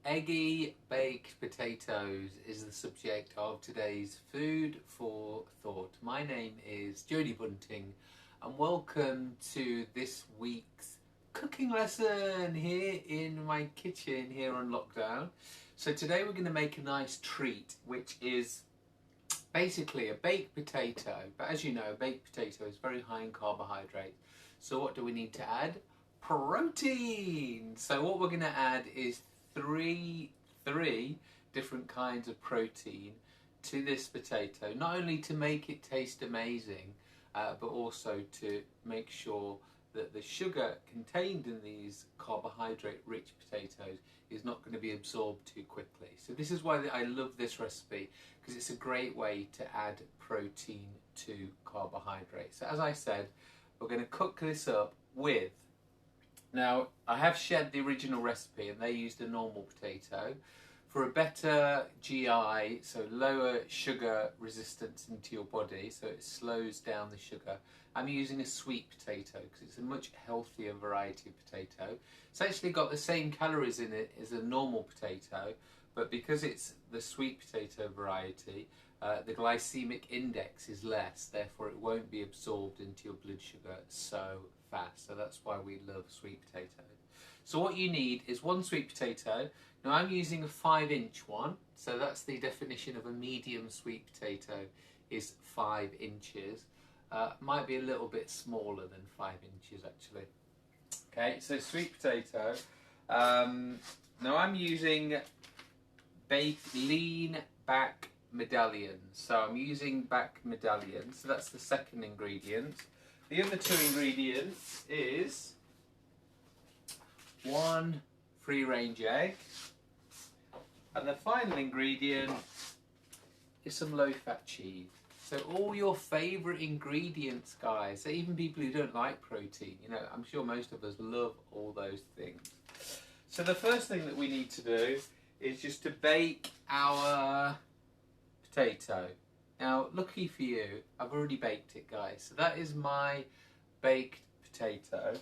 Eggy baked potatoes is the subject of today's Food for Thought. My name is Jody Bunting and welcome to this week's cooking lesson here in my kitchen here on lockdown. So today we're going to make a nice treat, which is basically a baked potato, but as you know, baked potato is very high in carbohydrates. So what do we need to add? Protein. So what we're going to add is three different kinds of protein to this potato, not only to make it taste amazing, but also to make sure that the sugar contained in these carbohydrate rich potatoes is not going to be absorbed too quickly. So this is why I love this recipe, because it's a great way to add protein to carbohydrates. So as I said, we're going to cook this up with, now I have shared the original recipe and they used a normal potato. For a better GI, so lower sugar resistance into your body, so it slows down the sugar, I'm using a sweet potato because it's a much healthier variety of potato. It's actually got the same calories in it as a normal potato, but because it's the sweet potato variety, the glycemic index is less, therefore it won't be absorbed into your blood sugar so fast. So that's why we love sweet potatoes. So what you need is one sweet potato. Now I'm using a 5-inch one, so that's the definition of a medium sweet potato, is 5 inches. Might be a little bit smaller than 5 inches actually. Okay, so sweet potato. Now I'm using baked lean back medallions. So I'm using back medallions, so that's the second ingredient. The other two ingredients is one free-range egg, and the final ingredient is some low-fat cheese. So all your favourite ingredients, guys. So even people who don't like protein, you know, I'm sure most of us love all those things. So the first thing that we need to do is just to bake our potato. Now, lucky for you, I've already baked it, guys. So that is my baked potato.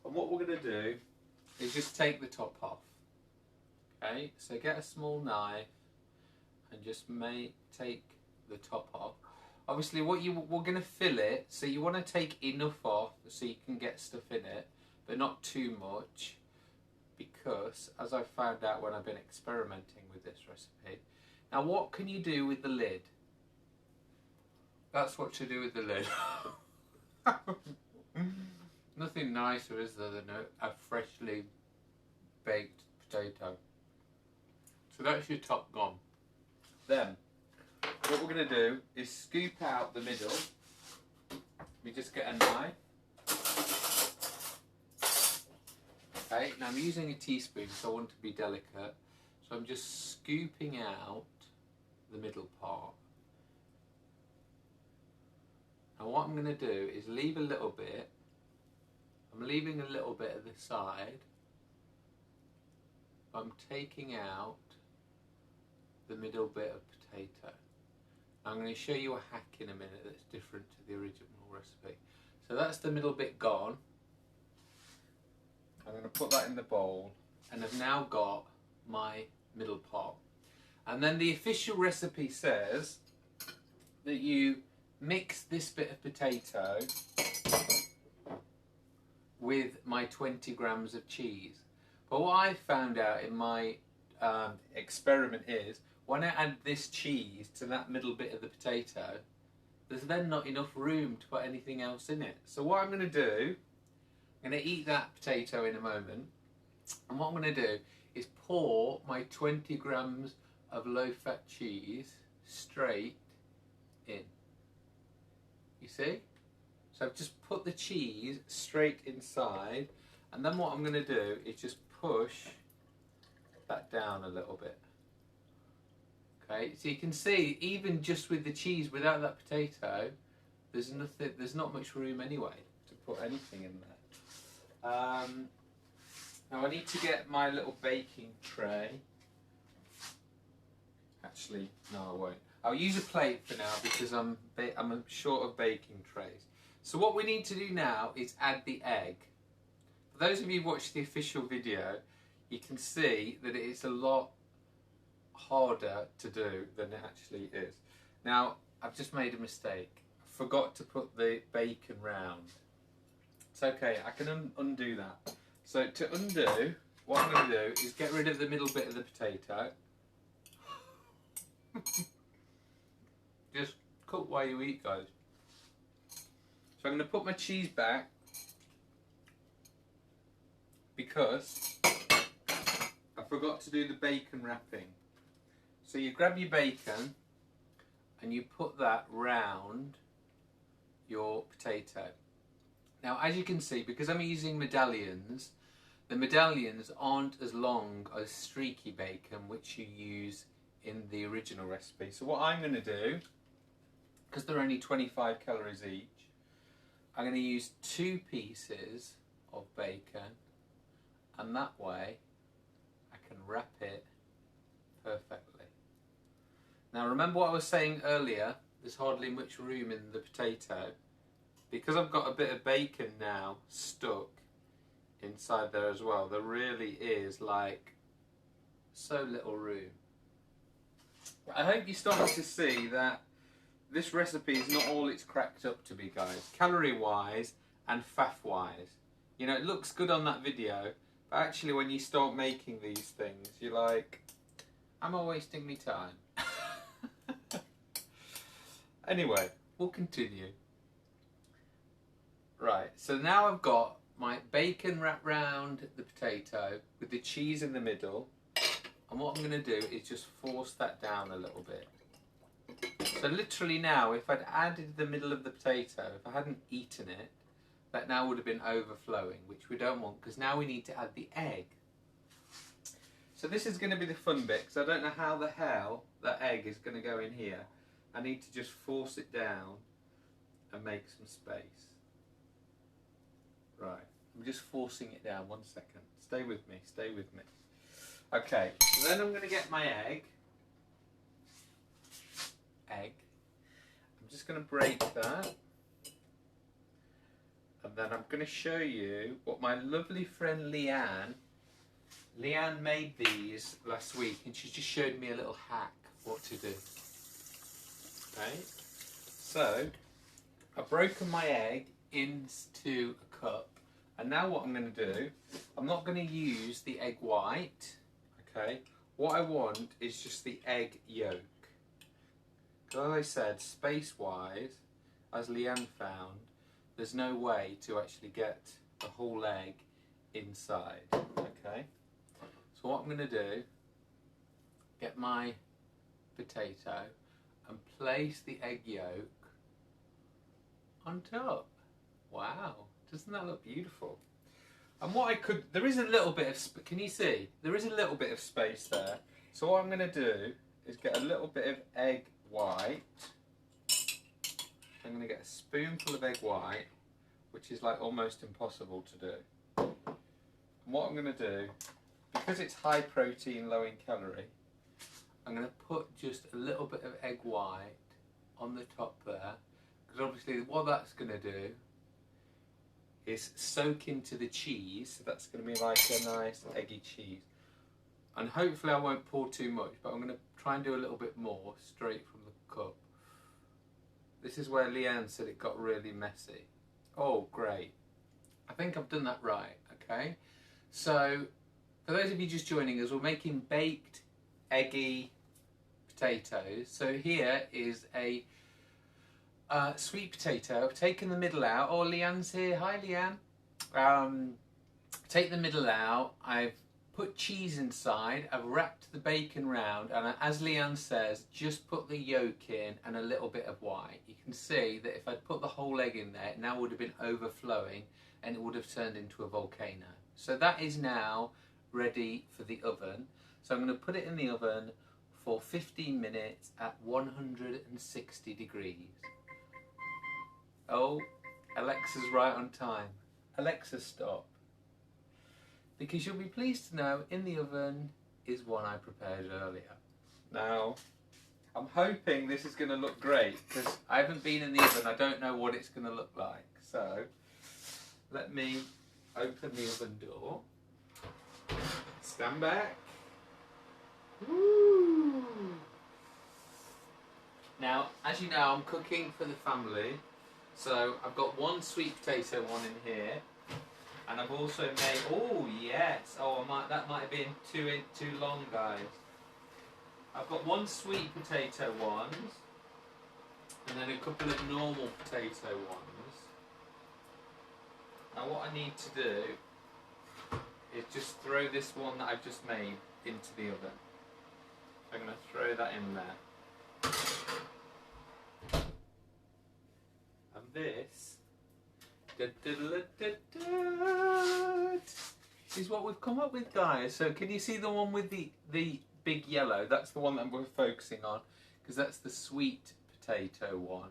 And what we're going to do is just take the top off. Okay, so get a small knife and just take the top off. Obviously, we're going to fill it, so you want to take enough off so you can get stuff in it, but not too much, because as I found out when I've been experimenting with this recipe. Now, what can you do with the lid? That's what to do with the lid. Nothing nicer, is there, than a freshly baked potato. So that's your top gone. Then, what we're going to do is scoop out the middle. We just get a knife. Okay, now I'm using a teaspoon, so I want to be delicate. So I'm just scooping out the middle part. And what I'm going to do is leave a little bit. I'm leaving a little bit at the side. I'm taking out the middle bit of potato. I'm going to show you a hack in a minute that's different to the original recipe. So that's the middle bit gone. I'm going to put that in the bowl, and I've now got my middle part. And then the official recipe says that you mix this bit of potato with my 20 grams of cheese. But what I found out in my experiment is, when I add this cheese to that middle bit of the potato, there's then not enough room to put anything else in it. So what I'm going to do, I'm going to eat that potato in a moment, and what I'm going to do is pour my 20 grams of low-fat cheese straight in. You see? So I've just put the cheese straight inside, and then what I'm going to do is just push that down a little bit. Okay, so you can see, even just with the cheese, without that potato, there's not much room anyway to put anything in there. Now I need to get my little baking tray. Actually, no, I won't. I'll use a plate for now because I'm short of baking trays. So what we need to do now is add the egg. For those of you who watched the official video, you can see that it's a lot harder to do than it actually is. Now, I've just made a mistake. I forgot to put the bacon round. It's okay, I can undo that. So to undo, what I'm going to do is get rid of the middle bit of the potato. Just cook while you eat, guys. So I'm going to put my cheese back because I forgot to do the bacon wrapping. So you grab your bacon and you put that round your potato. Now, as you can see, because I'm using medallions, the medallions aren't as long as streaky bacon, which you use in the original recipe. So what I'm going to do, because they're only 25 calories each, I'm going to use 2 pieces of bacon, and that way I can wrap it perfectly. Now, remember what I was saying earlier, there's hardly much room in the potato. Because I've got a bit of bacon now stuck inside there as well, there really is like so little room. I hope you're starting to see that this recipe is not all it's cracked up to be, guys, calorie wise and faff wise. You know, it looks good on that video, but actually when you start making these things, you're like, am I wasting my time? Anyway, we'll continue. Right, so now I've got my bacon wrapped round the potato with the cheese in the middle, and what I'm going to do is just force that down a little bit. So literally now, if I'd added the middle of the potato, if I hadn't eaten it, that now would have been overflowing, which we don't want, because now we need to add the egg. So this is going to be the fun bit, because I don't know how the hell that egg is going to go in here. I need to just force it down and make some space. Right, I'm just forcing it down, 1 second. Stay with me, stay with me. Okay, so then I'm going to get my egg. I'm just going to break that. And then I'm going to show you what my lovely friend Leanne made these last week, and she just showed me a little hack what to do. Okay, so I've broken my egg into a cup, and now what I'm going to do, I'm not going to use the egg white, okay, what I want is just the egg yolk. As I said, space wise, as Leanne found, there's no way to actually get the whole egg inside, okay. So what I'm going to do, get my potato and place the egg yolk on top. Wow, doesn't that look beautiful? And what I could, there is a little bit of, can you see? There is a little bit of space there. So what I'm going to do is get a little bit of egg white. I'm going to get a spoonful of egg white, which is like almost impossible to do. And what I'm going to do, because it's high protein, low in calorie, I'm going to put just a little bit of egg white on the top there, because obviously what that's going to do is soak into the cheese, so that's going to be like a nice eggy cheese. And hopefully I won't pour too much, but I'm going to try and do a little bit more straight from the cup. This is where Leanne said it got really messy. Oh, great. I think I've done that right, okay? So, for those of you just joining us, we're making baked, eggy potatoes. So here is a sweet potato. I've taken the middle out. Oh, Leanne's here. Hi, Leanne. Take the middle out. I've put cheese inside. I've wrapped the bacon round, and as Leanne says, just put the yolk in and a little bit of white. You can see that if I'd put the whole egg in there, it now would have been overflowing and it would have turned into a volcano. So that is now ready for the oven. So I'm going to put it in the oven for 15 minutes at 160 degrees. Oh, Alexa's right on time. Alexa, stop. Because you'll be pleased to know in the oven is one I prepared earlier. Now, I'm hoping this is going to look great, because I haven't been in the oven, I don't know what it's going to look like. So, let me open the oven door. Let's stand back. Woo. Now, as you know, I'm cooking for the family, so I've got one sweet potato one in here, and I've also made. Oh yes! Oh, that might have been too long, guys. I've got one sweet potato ones, and then a couple of normal potato ones. Now, what I need to do is just throw this one that I've just made into the oven. I'm going to throw that in there. And this is what we've come up with, guys. So can you see the one with the big yellow? That's the one that we're focusing on, because that's the sweet potato one.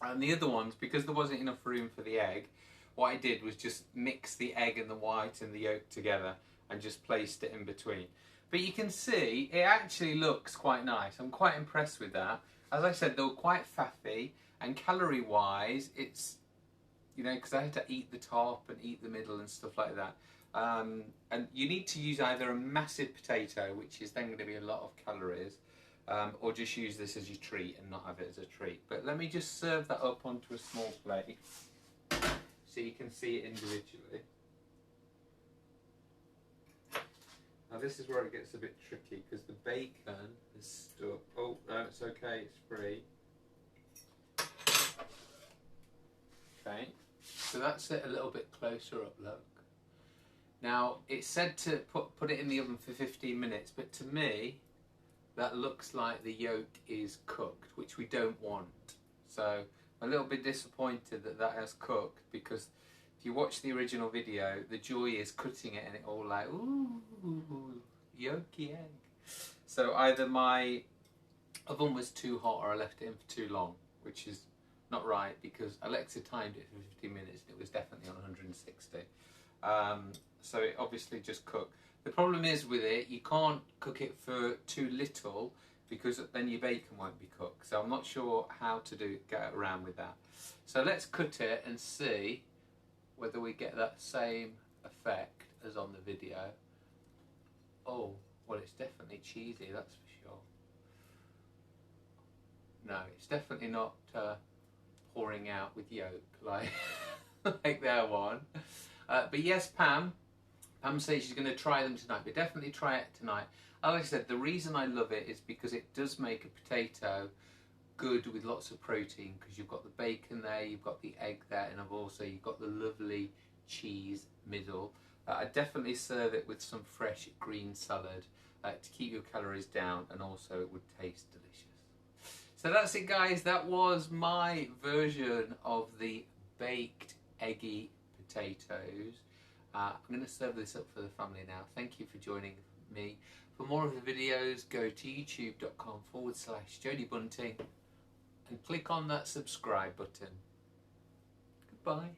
And the other ones, because there wasn't enough room for the egg, what I did was just mix the egg and the white and the yolk together and just placed it in between. But you can see it actually looks quite nice. I'm quite impressed with that. As I said, they were quite faffy, and calorie wise, it's, you know, because I had to eat the top and eat the middle and stuff like that. And you need to use either a massive potato, which is then going to be a lot of calories, or just use this as your treat and not have it as a treat. But let me just serve that up onto a small plate so you can see it individually. Now this is where it gets a bit tricky, because the bacon is stuck. Oh, no, it's okay, it's free. Okay, so that's it a little bit closer up, look. Now, it's said to put it in the oven for 15 minutes, but to me, that looks like the yolk is cooked, which we don't want. So, I'm a little bit disappointed that that has cooked, because if you watch the original video, the Joy is cutting it and it all like, ooh, yolky egg. So either my oven was too hot or I left it in for too long, which is not right, because Alexa timed it for 15 minutes and it was definitely on 160. So it obviously just cooked. The problem is with it, you can't cook it for too little, because then your bacon won't be cooked. So I'm not sure how to get around with that. So let's cut it and see whether we get that same effect as on the video. Oh, well, it's definitely cheesy, that's for sure. No, it's definitely not pouring out with yolk like like that one. But yes, Pam says she's going to try them tonight, but definitely try it tonight. Like I said, the reason I love it is because it does make a potato good with lots of protein, because you've got the bacon there, you've got the egg there, and you've got the lovely cheese middle. I definitely serve it with some fresh green salad to keep your calories down, and also it would taste delicious. So that's it, guys. That was my version of the baked eggy potatoes. I'm going to serve this up for the family now. Thank you for joining me. For more of the videos, go to youtube.com/Jody Bunting and click on that subscribe button. Goodbye.